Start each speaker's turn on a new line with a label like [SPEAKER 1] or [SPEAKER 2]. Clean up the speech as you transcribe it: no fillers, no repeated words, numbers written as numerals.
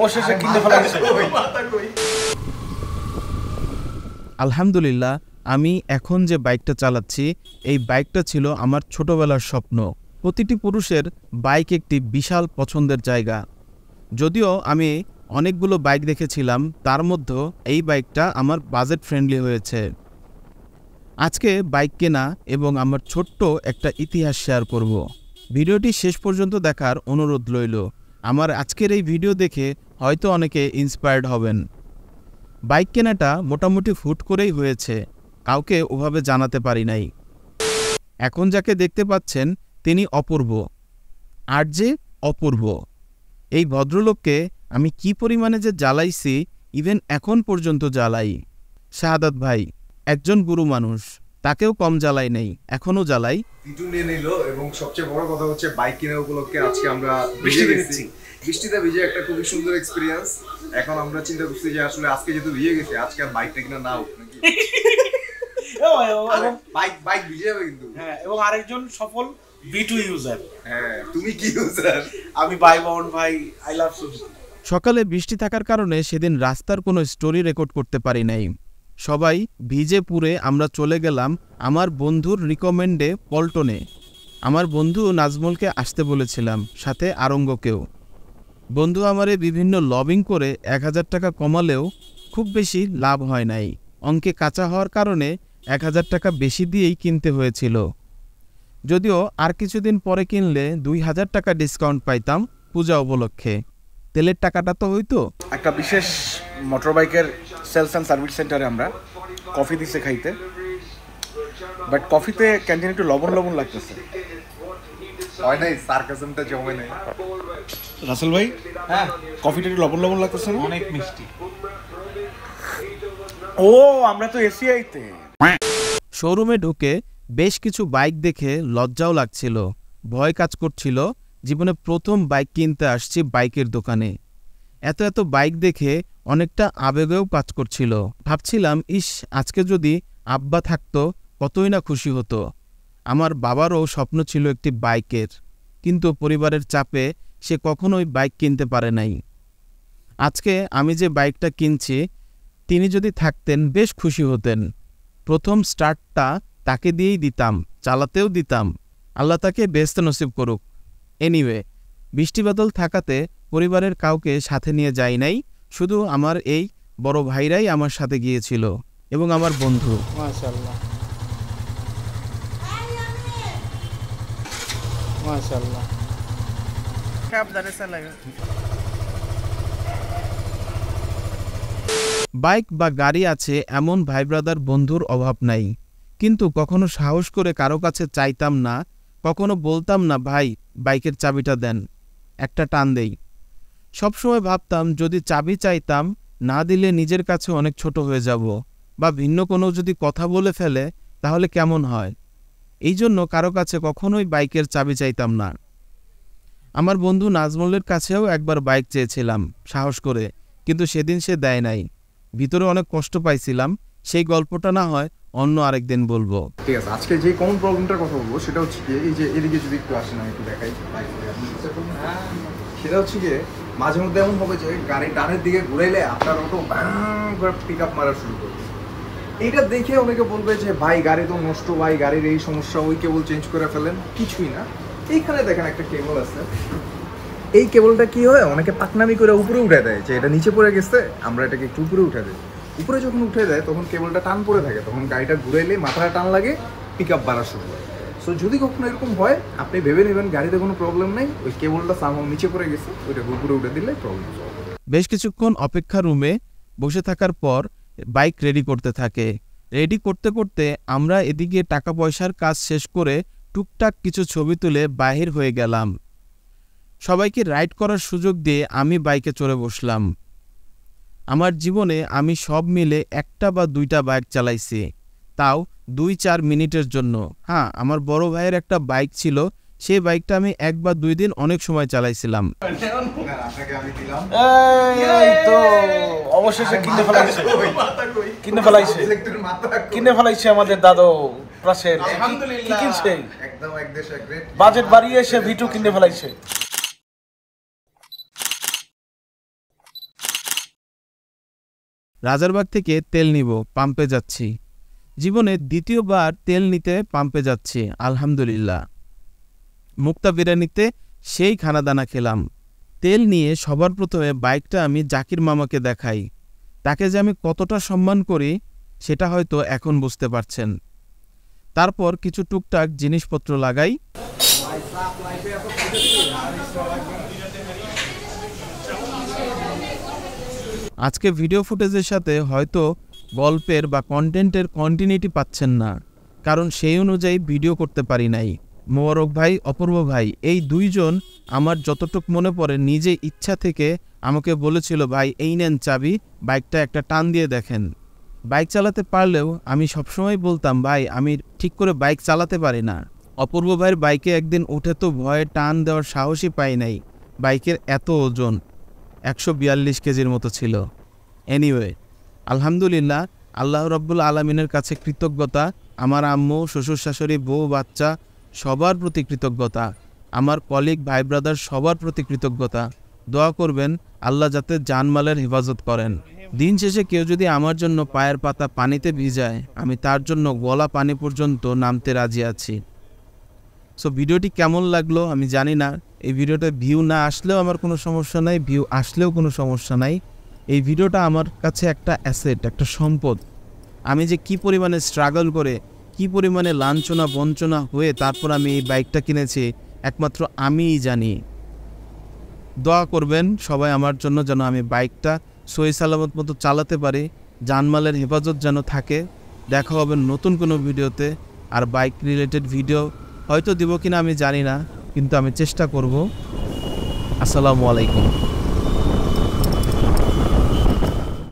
[SPEAKER 1] অবশেষে কিনে ফেলাইছে।
[SPEAKER 2] আলহামদুলিল্লাহ, আমি এখন যে বাইকটা চালাচ্ছি এই বাইকটা ছিল আমার ছোটবেলার স্বপ্ন। প্রতিটি পুরুষের বাইক একটি বিশাল পছন্দের জায়গা। যদিও আমি অনেকগুলো বাইক দেখেছিলাম, তার মধ্যে এই বাইকটা আমার বাজেট ফ্রেন্ডলি হয়েছে। আজকে বাইক কেনা এবং আমার ছোট্ট একটা ইতিহাস শেয়ার করব। ভিডিওটি শেষ পর্যন্ত দেখার অনুরোধ রইল। আমার আজকের এই ভিডিও দেখে হয়তো অনেকে ইন্সপায়ার্ড হবেন। বাইক কেনাটা মোটামুটি হুট করেই হয়েছে, কাউকে ওভাবে জানাতে পারি নাই। এখন যাকে দেখতে পাচ্ছেন তিনি অপূর্ব, আর যে অপূর্ব। এই ভদ্রলোককে আমি কি পরিমাণে যে জ্বালাইছি, ইভেন এখন পর্যন্ত জ্বালাই। শাহাদাত ভাই একজন গুরু মানুষ, তাকেও কম জ্বালাই নেই, এখনো জ্বালাই।
[SPEAKER 3] ভিডিও নিয়ে নিল এবং সবচেয়ে বড় কথা হচ্ছে বাইক কেনার উপলক্ষে আজকে আমরা বৃষ্টিতে ভিজে একটা খুবই সুন্দর এক্সপিরিয়েন্স। এখন আমরা চিন্তা করছি যে আসলে আজকে যেহেতু ভিজে গেছে, আজকে আর বাইকটা কিনা না হোক নাকি। বাইক ভিজে যাবে কিন্তু।
[SPEAKER 1] হ্যাঁ, এবং আরেকজন সফল V2 ইউজার।
[SPEAKER 3] হ্যাঁ, তুমি কি ইউজার?
[SPEAKER 1] আমি বাই বাউন ভাই, আই লাভ সুজুকি।
[SPEAKER 2] সকালে বৃষ্টি থাকার কারণে সেদিন রাস্তার কোনো স্টোরি রেকর্ড করতে পারি নাই। সবাই ভিজে পুড়ে আমরা চলে গেলাম আমার বন্ধুর রিকমেন্ডে পল্টনে। আমার বন্ধু নাজমুলকে আসতে বলেছিলাম, সাথে আরঙ্গকেও। বন্ধু আমারে বিভিন্ন লবিং করে 1000 টাকা কমালেও খুব বেশি লাভ হয় নাই। অঙ্কে কাঁচা হওয়ার কারণে 1000 টাকা বেশি দিয়েই কিনতে হয়েছিল। যদিও আর কিছুদিন পরে কিনলে 2000 টাকা ডিসকাউন্ট পাইতাম পূজা উপলক্ষে। তেলের টাকাটা তো হইতো।
[SPEAKER 4] একটা বিশেষ মোটরবাইকের সেলস অ্যান্ড সার্ভিস সেন্টারে আমরা কফি দিছে খাইতে, বাট কফিতে ক্যান্টিন একটু লবণ লবণ লাগতেছে।
[SPEAKER 3] হয় নাই, সার্কাজমটা জমে নাই।
[SPEAKER 4] রাসেল ভাই, হ্যাঁ, কফিটা একটু লবণ লবণ লাগতেছে না?
[SPEAKER 1] অনেক মিষ্টি।
[SPEAKER 4] ও, আমরা তো এসিআইতে।
[SPEAKER 2] শোরুমে ঢুকে বেশ কিছু বাইক দেখে লজ্জাও লাগছিল, ভয় কাজ করছিল। জীবনে প্রথম বাইক কিনতে আসছি বাইকের দোকানে। এত এত বাইক দেখে অনেকটা আবেগেও কাজ করছিল। ভাবছিলাম, ইস, আজকে যদি আব্বা থাকতো কতই না খুশি হতো। আমার বাবারও স্বপ্ন ছিল একটি বাইকের, কিন্তু পরিবারের চাপে সে কখনোই বাইক কিনতে পারে নাই। আজকে আমি যে বাইকটা কিনছি, তিনি যদি থাকতেন বেশ খুশি হতেন। প্রথম স্টার্টটা তাকে দিয়েই দিতাম, চালাতেও দিতাম। আল্লাহ তাকে বেহেশত নসিব করুক। এনিওয়ে, বৃষ্টিবাদল থাকাতে পরিবারের কাউকে সাথে নিয়ে যাই নাই, শুধু আমার এই বড় ভাইরাই আমার সাথে গিয়েছিল এবং আমার বন্ধু।
[SPEAKER 1] মাশাআল্লাহ মাশাআল্লাহ।
[SPEAKER 2] বাইক বা গাড়ি আছে এমন ভাই ব্রাদার বন্ধুর অভাব নাই, কিন্তু কখনো সাহস করে কারো কাছে চাইতাম না, কখনো বলতাম না, ভাই বাইকের চাবিটা দেন, একটা টান দেই। সবসময় ভাবতাম যদি চাবি চাইতাম, না দিলে নিজের কাছে অনেক ছোট হয়ে যাব, বা ভিন্ন কোনো যদি কথা বলে ফেলে তাহলে কেমন হয়। এই জন্য কারো কাছে কখনোই বাইকের চাবি চাইতাম না। আমার বন্ধু নাজমুলের কাছেও একবার বাইক চেয়েছিলাম সাহস করে, কিন্তু সেদিন সে দেয় নাই। ভিতরে অনেক কষ্ট পাইছিলাম। সেই গল্পটা না হয় অন্য আরেকদিন বলবো।
[SPEAKER 3] ঠিক আছে, আজকে যে কোন প্রবলেমটার কথা বলবো সেটা হচ্ছে কি, এই যে এদিকে যদি একটু আসেন আমি একটু দেখাই। সেটা হচ্ছে গিয়ে মাঝে মধ্যে এমন হবে যে গাড়ি ডানের দিকে ঘুরাইলে আপনার অটো পিক আপ মারা শুরু করবে। এইটা দেখে অনেকে বলবে যে ভাই গাড়ি তো নষ্ট, ভাই গাড়ির এই সমস্যা, ওই কেবল চেঞ্জ করে ফেলেন। কিছুই না, এইখানে দেখেন একটা কেবল আছে। এই কেবলটা কি হয়, অনেকে পাকনামি করে উপরে উঠে দেয় যে এটা নিচে পড়ে গেছে, আমরা এটাকে একটু উপরে উঠে দেয়। উপরে যখন উঠে দেয় তখন কেবলটা টান পড়ে থাকে, তখন গাড়িটা ঘুরাইলে মাথাটা টান লাগে, পিক আপ বাড়া শুরু হয়। সো যদি কখনো এরকম হয়, আপনি ভেবে নেবেন গাড়িতে কোনো প্রবলেম নেই, ওই কেবলটা সামনে নিচে পড়ে গেছে, ওইটাকে উপরে উঠে দিলে প্রবলেম সলভ।
[SPEAKER 2] বেশ কিছুক্ষণ অপেক্ষা রুমে বসে থাকার পর বাইক রেডি করতে থাকে। রেডি করতে করতে আমরা এদিকে টাকা পয়সার কাজ শেষ করে টুকটাক কিছু ছবি তুলে বাহির হয়ে গেলাম। সবাইকে রাইড করার সুযোগ দিয়ে আমি বাইকে চড়ে বসলাম। আমার জীবনে আমি সব মিলে একটা বা দুইটা বাইক চালাইছি, তাও 2-4 মিনিটের জন্য। হ্যাঁ, আমার বড় ভাইয়ের একটা বাইক ছিল, সেই বাইকটা আমি 1 বা 2 দিন অনেক সময় চালাইছিলাম।
[SPEAKER 1] এই তো অবশেষে কিনে ফেলাইছে, কিনে ফেলাইছে আমাদের দাদু প্রাসের। কি কিনছে?
[SPEAKER 3] একদম এক দেশ এক রেট।
[SPEAKER 1] বাজেট বাড়িয়ে সে V2 কিনে ফেলাইছে।
[SPEAKER 2] রাজারবাগ থেকে তেল নিব, পাম্পে যাচ্ছি। জীবনে দ্বিতীয়বার তেল নিতে পাম্পে যাচ্ছি, আলহামদুলিল্লাহ। মুক্তা বিরিয়ানিতে সেই খানাদানা খেলাম। তেল নিয়ে সবার প্রথমে বাইকটা আমি জাকির মামাকে দেখাই। তাকে যে আমি কতটা সম্মান করি সেটা হয়তো এখন বুঝতে পারছেন। তারপর কিছু টুকটাক জিনিসপত্র লাগাই। আজকে ভিডিও ফুটেজের সাথে হয়তো গল্পের বা কন্টেন্টের কন্টিনিউটি পাচ্ছেন না, কারণ সেই অনুযায়ী ভিডিও করতে পারি নাই। মোবারক ভাই, অপূর্ব ভাই, এই দুইজন আমার যতটুক মনে পড়ে নিজে ইচ্ছা থেকে আমাকে বলেছিল, ভাই এই নেন চাবি, বাইকটা একটা টান দিয়ে দেখেন। বাইক চালাতে পারলেও আমি সবসময় বলতাম, ভাই আমি ঠিক করে বাইক চালাতে পারি না। অপূর্ব ভাইয়ের বাইকে একদিন উঠে তো ভয়ে টান দেওয়ার সাহসই পাই নাই। বাইকের এত ওজন 142 কেজির মতো ছিল। এনিওয়ে, আলহামদুলিল্লাহ, আল্লাহ রাব্বুল আলামিনের কাছে কৃতজ্ঞতা। আমার আম্মু, শ্বশুর শাশুড়ি, বউ, বাচ্চা সবার প্রতি কৃতজ্ঞতা। আমার কলিগ, ভাই ব্রাদার সবার প্রতি কৃতজ্ঞতা। দোয়া করবেন আল্লাহ যাতে জানমালের হেফাজত করেন। দিন শেষে কেউ যদি আমার জন্য পায়ের পাতা পানিতে ভিজায়, আমি তার জন্য গলা পানি পর্যন্ত নামতে রাজি আছি। সো ভিডিওটি কেমন লাগলো আমি জানি না। এই ভিডিওটা ভিউ না আসলেও আমার কোনো সমস্যা নাই, ভিউ আসলেও কোনো সমস্যা নাই। এই ভিডিওটা আমার কাছে একটা অ্যাসেট, একটা সম্পদ। আমি যে কি পরিমাণে স্ট্রাগল করে, কি পরিমাণে লাঞ্ছনা বঞ্চনা হয়ে তারপর আমি এই বাইকটা কিনেছি, একমাত্র আমিই জানি। দোয়া করবেন সবাই আমার জন্য, যেন আমি বাইকটা সহি সালামত মতো চালাতে পারি, জানমালের হেফাজত যেন থাকে। দেখা হবে নতুন কোনো ভিডিওতে। আর বাইক রিলেটেড ভিডিও হয়তো দিব কিনা আমি জানি না, কিন্তু আমি চেষ্টা করব। আসসালামু আলাইকুম।